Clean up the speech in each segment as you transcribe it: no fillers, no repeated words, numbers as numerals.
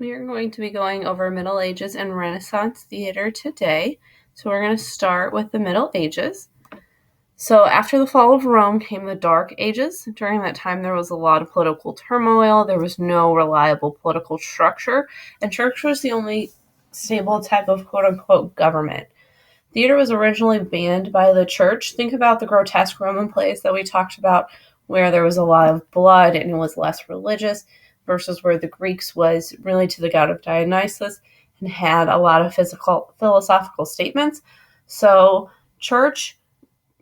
We are going to be going over Middle Ages and Renaissance theater today. So we're going to start with the Middle Ages. So after the fall of Rome came the Dark Ages. During that time, there was a lot of political turmoil. There was no reliable political structure, and church was the only stable type of quote-unquote government. Theater was originally banned by the church. Think about the grotesque Roman plays that we talked about, where there was a lot of blood and it was less religious, versus where the Greeks was really to the god of Dionysus and had a lot of philosophical statements. So church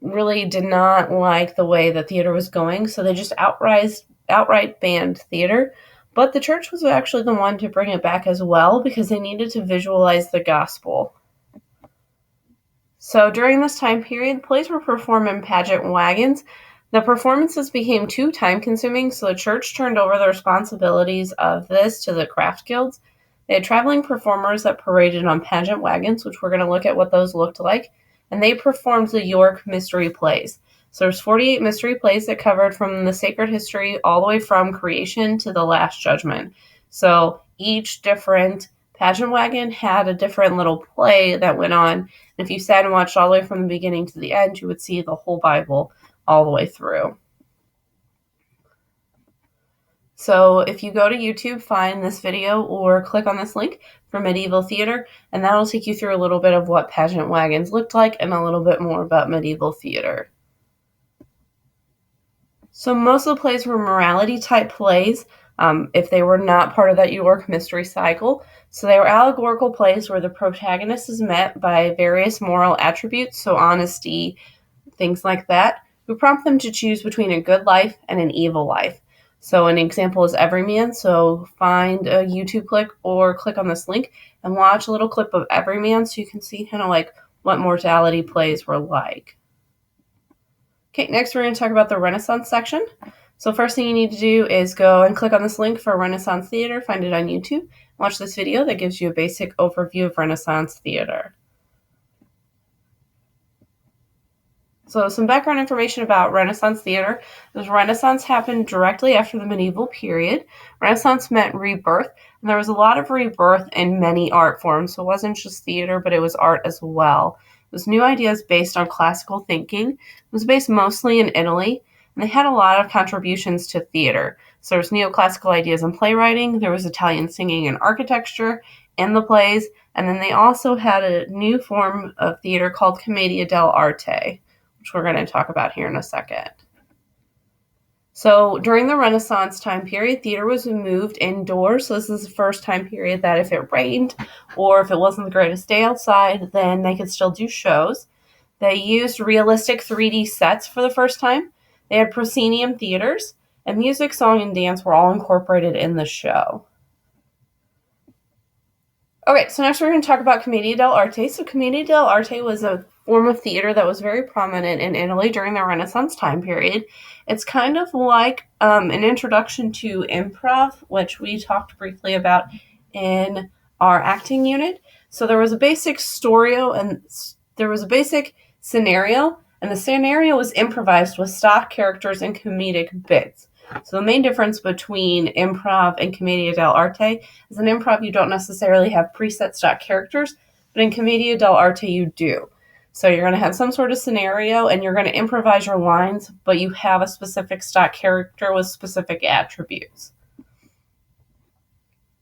really did not like the way that theater was going, so they just outright banned theater. But the church was actually the one to bring it back as well, because they needed to visualize the gospel. So during this time period, plays were performed in pageant wagons. The performances became too time-consuming, so the church turned over the responsibilities of this to the craft guilds. They had traveling performers that paraded on pageant wagons, which we're going to look at what those looked like, and they performed the York Mystery Plays. So there's 48 mystery plays that covered from the sacred history all the way from creation to the Last Judgment. So each different pageant wagon had a different little play that went on. And if you sat and watched all the way from the beginning to the end, you would see the whole Bible all the way through. So if you go to YouTube, find this video or click on this link for medieval theater, and that'll take you through a little bit of what pageant wagons looked like and a little bit more about medieval theater. So most of the plays were morality type plays, if they were not part of that York mystery cycle. So they were allegorical plays where the protagonist is met by various moral attributes, so honesty, things like that, who prompt them to choose between a good life and an evil life. So an example is Everyman. So find a YouTube clip or click on this link and watch a little clip of Everyman so you can see kind of like what mortality plays were like. Okay, next we're going to talk about the Renaissance section. So first thing you need to do is go and click on this link for Renaissance Theater, find it on YouTube, watch this video that gives you a basic overview of Renaissance theater. So some background information about Renaissance theater. The Renaissance happened directly after the medieval period. Renaissance meant rebirth, and there was a lot of rebirth in many art forms. So it wasn't just theater, but it was art as well. It was new ideas based on classical thinking. It was based mostly in Italy, and they had a lot of contributions to theater. So there's neoclassical ideas in playwriting, there was Italian singing and architecture in the plays, and then they also had a new form of theater called Commedia dell'arte, which we're going to talk about here in a second. So during the Renaissance time period, theater was moved indoors. So this is the first time period that if it rained or if it wasn't the greatest day outside, then they could still do shows. They used realistic 3D sets for the first time. They had proscenium theaters, and music, song, and dance were all incorporated in the show. Okay, so next we're going to talk about Commedia dell'arte. So Commedia dell'arte was a form of theater that was very prominent in Italy during the Renaissance time period. It's kind of like an introduction to improv, which we talked briefly about in our acting unit. So there was a basic scenario, and the scenario was improvised with stock characters and comedic bits. So the main difference between improv and Commedia dell'arte is in improv you don't necessarily have preset stock characters, but in Commedia dell'arte you do. So you're going to have some sort of scenario and you're going to improvise your lines, but you have a specific stock character with specific attributes.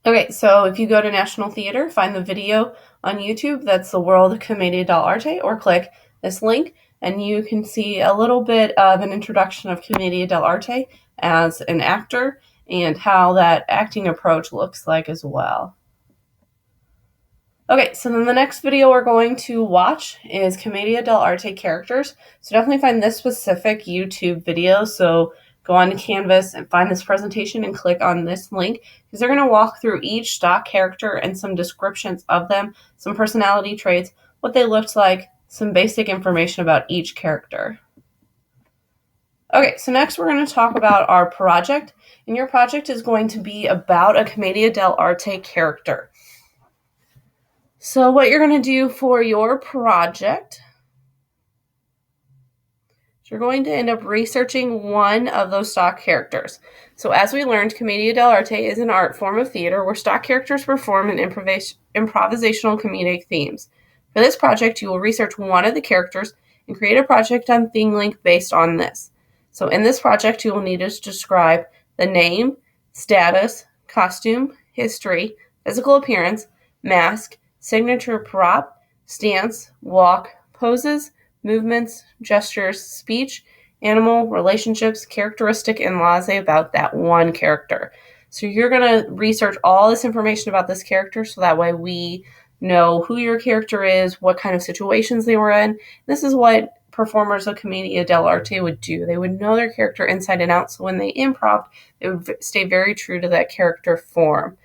Okay, so if you go to National Theater, find the video on YouTube that's the World Commedia dell'arte, or click this link and you can see a little bit of an introduction of Commedia dell'arte as an actor and how that acting approach looks like as well. Okay, so then the next video we're going to watch is Commedia dell'arte characters. So definitely find this specific YouTube video. So go on to Canvas and find this presentation and click on this link, because they're going to walk through each stock character and some descriptions of them, some personality traits, what they looked like, some basic information about each character. Okay, so next we're going to talk about our project, and your project is going to be about a Commedia dell'arte character. So what you're going to do for your project is you're going to end up researching one of those stock characters. So as we learned, Commedia dell'arte is an art form of theater where stock characters perform in improvisational comedic themes. For this project, you will research one of the characters and create a project on ThingLink based on this. So in this project, you will need to describe the name, status, costume, history, physical appearance, mask, signature prop, stance, walk, poses, movements, gestures, speech, animal, relationships, characteristic, and laissez about that one character. So you're going to research all this information about this character so that way we know who your character is, what kind of situations they were in. This is what performers of Commedia dell'arte would do. They would know their character inside and out, so when they improv, they would stay very true to that character form.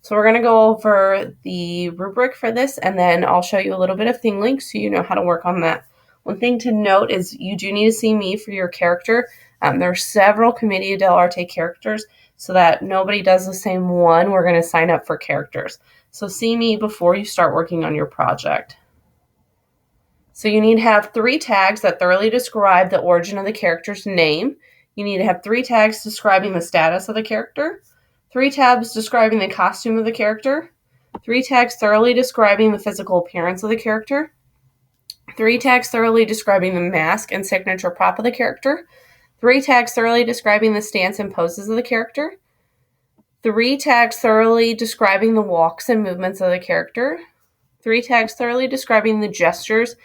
So we're going to go over the rubric for this, and then I'll show you a little bit of ThingLink so you know how to work on that. One thing to note is you do need to see me for your character. There are several Commedia dell'arte characters, so that nobody does the same one. We're going to sign up for characters. So see me before you start working on your project. So you need to have 3 tags that thoroughly describe the origin of the character's name. You need to have 3 tags describing the status of the character, 3 tabs describing the costume of the character, 3 tags thoroughly describing the physical appearance of the character, 3 tags thoroughly describing the mask and signature prop of the character, 3 tags thoroughly describing the stance and poses of the character, 3 tags thoroughly describing the walks and movements of the character, 3 tags thoroughly describing the gestures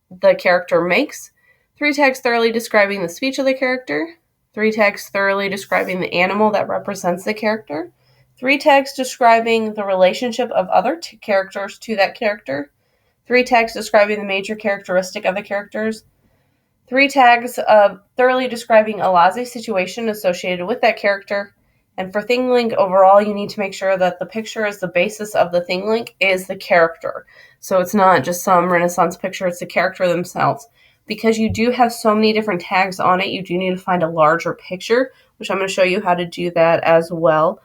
the character makes, 3 tags thoroughly describing the speech of the character, 3 tags thoroughly describing the animal that represents the character, 3 tags describing the relationship of other characters to that character, 3 tags describing the major characteristic of the characters, 3 tags thoroughly describing a laissez situation associated with that character. And for ThingLink overall, you need to make sure that the picture is the basis of the ThingLink is the character. So it's not just some Renaissance picture, it's the character themselves. Because you do have so many different tags on it, you do need to find a larger picture, which I'm going to show you how to do that as well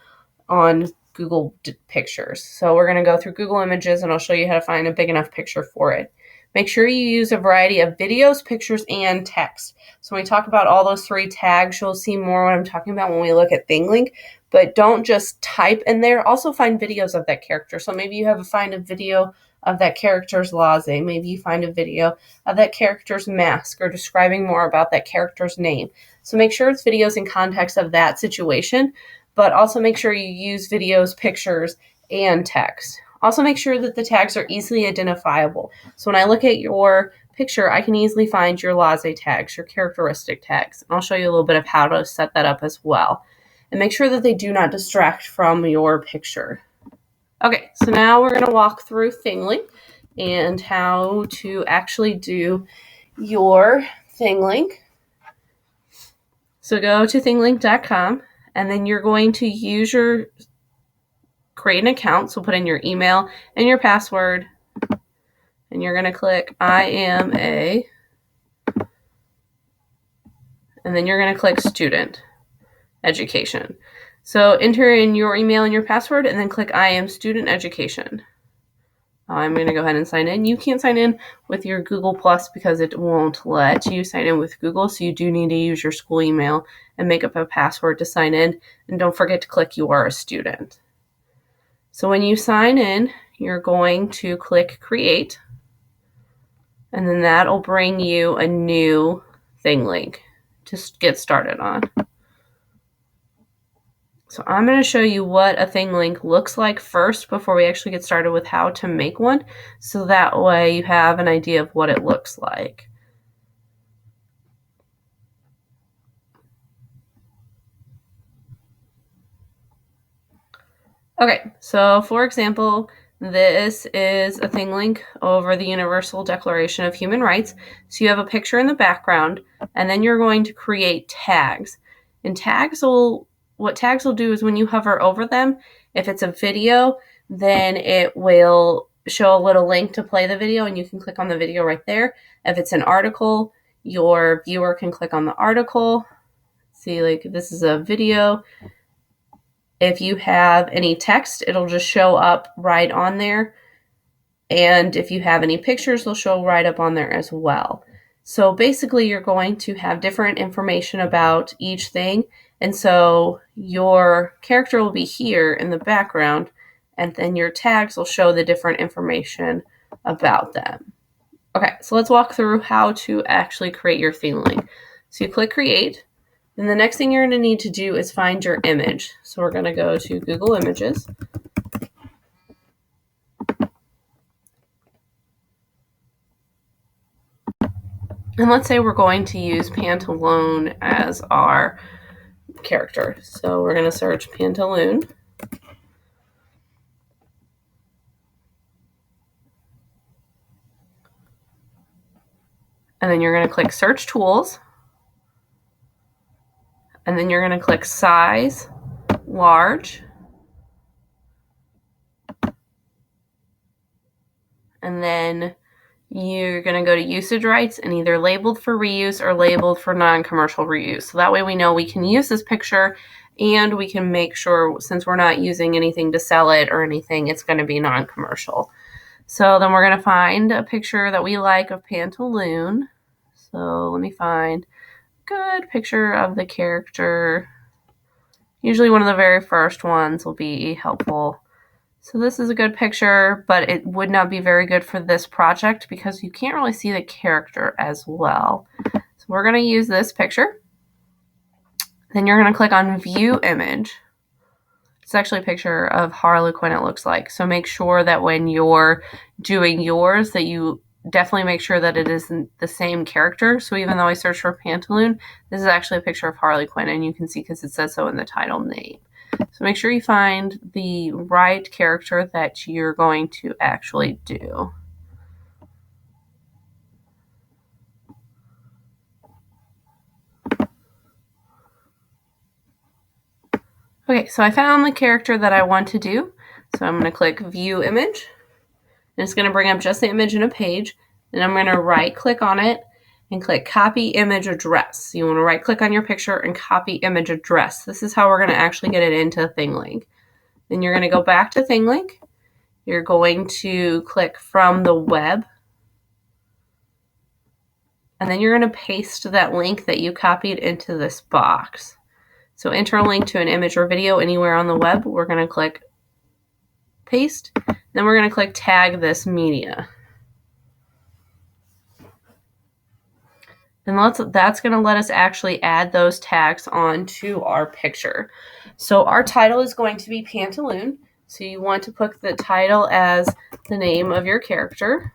on Google Pictures. So we're going to go through Google Images and I'll show you how to find a big enough picture for it. Make sure you use a variety of videos, pictures, and text. So when we talk about all those 3 tags, you'll see more what I'm talking about when we look at ThingLink. But don't just type in there. Also find videos of that character. So maybe you find a video of that character's laissez. Maybe you find a video of that character's mask or describing more about that character's name. So make sure it's videos in context of that situation, but also make sure you use videos, pictures, and text. Also make sure that the tags are easily identifiable. So when I look at your picture, I can easily find your laissez tags, your characteristic tags. And I'll show you a little bit of how to set that up as well. And make sure that they do not distract from your picture. Okay, so now we're going to walk through ThingLink and how to actually do your ThingLink. So go to thinglink.com and then you're going to create an account. So put in your email and your password and you're going to click I am a, and then you're going to click student education. So enter in your email and your password and then click I am student education. I'm going to go ahead and sign in. You can't sign in with your Google Plus because it won't let you sign in with Google. So you do need to use your school email and make up a password to sign in. And don't forget to click you are a student. So when you sign in, you're going to click create. And then that'll bring you a new ThingLink to get started on. So I'm going to show you what a ThingLink looks like first before we actually get started with how to make one. So that way you have an idea of what it looks like. Okay, so for example, this is a ThingLink over the Universal Declaration of Human Rights. So you have a picture in the background, and then you're going to create tags. And what tags will do is when you hover over them, if it's a video, then it will show a little link to play the video, and you can click on the video right there. If it's an article, your viewer can click on the article. See, like this is a video. If you have any text, it'll just show up right on there. And if you have any pictures, they'll show right up on there as well. So basically you're going to have different information about each thing. And so your character will be here in the background, and then your tags will show the different information about them. Okay, so let's walk through how to actually create your theme link. So you click create. Then the next thing you're going to need to do is find your image. So we're going to go to Google Images. And let's say we're going to use Pantaloon as our character. So we're going to search Pantaloon. And then you're going to click Search Tools. And then you're going to click Size, Large. And then you're going to go to usage rights and either labeled for reuse or labeled for non-commercial reuse. So that way we know we can use this picture, and we can make sure, since we're not using anything to sell it or anything, it's going to be non-commercial. So then we're going to find a picture that we like of Pantaloon. So let me find a good picture of the character. Usually one of the very first ones will be helpful. So this is a good picture, but it would not be very good for this project because you can't really see the character as well. So we're going to use this picture. Then you're going to click on View Image. It's actually a picture of Harley Quinn, it looks like. So make sure that when you're doing yours that you definitely make sure that it isn't the same character. So even though I searched for Pantaloon, this is actually a picture of Harley Quinn, and you can see because it says so in the title name. So make sure you find the right character that you're going to actually do. Okay, so I found the character that I want to do. So I'm going to click View Image. And it's going to bring up just the image in a page. Then I'm going to right click on it and click Copy Image Address. So you want to right click on your picture and copy image address. This is how we're going to actually get it into ThingLink. Then you're going to go back to ThingLink. You're going to click From the Web. And then you're going to paste that link that you copied into this box. So enter a link to an image or video anywhere on the web. We're going to click Paste. Then we're going to click Tag this media. And that's going to let us actually add those tags onto our picture. So our title is going to be Pantaloon. So you want to put the title as the name of your character.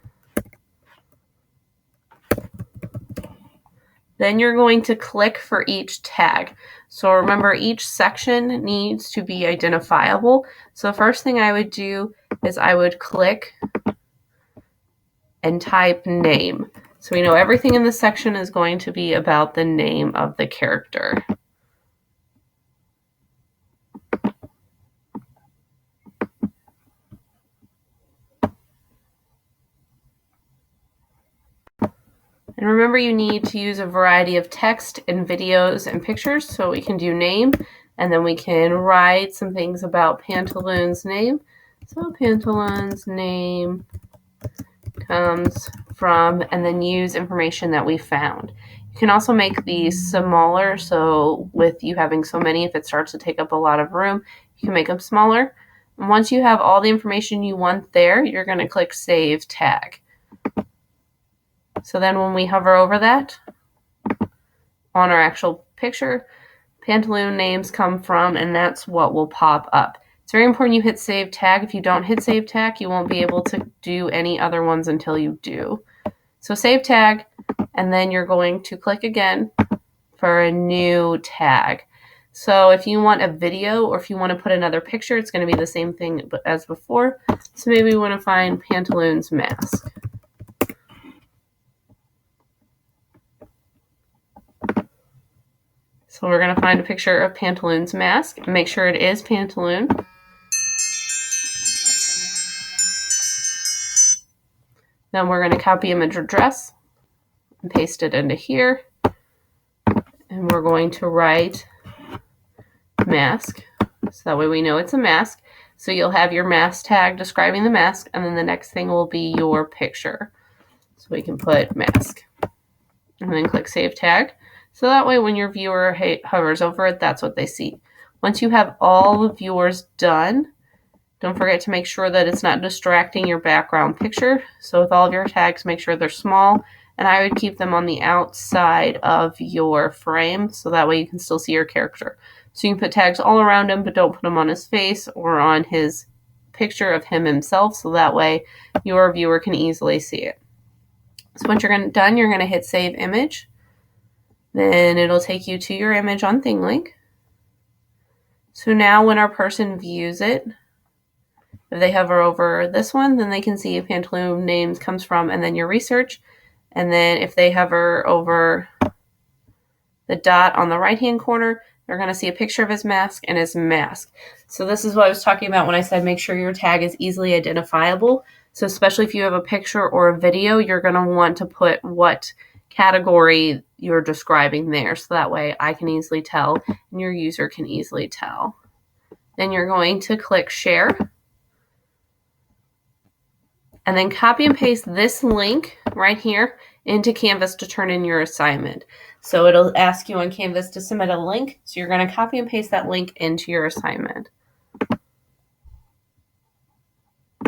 Then you're going to click for each tag. So remember, each section needs to be identifiable. So the first thing I would do is I would click and type name. So we know everything in this section is going to be about the name of the character. And remember, you need to use a variety of text and videos and pictures. So we can do name, and then we can write some things about Pantaloon's name. So Pantaloon's name comes from, and then use information that we found. You can also make these smaller. So with you having so many, if it starts to take up a lot of room, you can make them smaller. And once you have all the information you want there, you're going to click Save Tag. So then when we hover over that on our actual picture, Pantaloon names come from, and that's what will pop up. It's very important you hit Save Tag. If you don't hit Save Tag, you won't be able to do any other ones until you do. So Save Tag, and then you're going to click again for a new tag. So if you want a video or if you want to put another picture, it's going to be the same thing as before. So maybe we want to find Pantaloon's mask. So we're going to find a picture of Pantaloon's mask and make sure it is Pantaloon. Then we're going to copy image address and paste it into here. And we're going to write mask. So that way we know it's a mask. So you'll have your mask tag describing the mask, and then the next thing will be your picture. So we can put mask. and then click Save Tag. So that way when your viewer hovers over it, that's what they see. Once you have all of yours done, don't forget to make sure that it's not distracting your background picture. So with all of your tags, make sure they're small, and I would keep them on the outside of your frame so that way you can still see your character. So you can put tags all around him, but don't put them on his face or on his picture of him himself, so that way your viewer can easily see it. So once you're done, you're going to hit Save Image. Then it'll take you to your image on ThingLink. So now when our person views it, if they hover over this one, then they can see Pantaloon names comes from, and then your research. And then if they hover over the dot on the right-hand corner, they're going to see a picture of his mask and his mask. So this is what I was talking about when I said make sure your tag is easily identifiable. So especially if you have a picture or a video, you're going to want to put what category you're describing there. So that way I can easily tell and your user can easily tell. Then you're going to click Share. And then copy and paste this link right here into Canvas to turn in your assignment. So it'll ask you on Canvas to submit a link. So you're going to copy and paste that link into your assignment.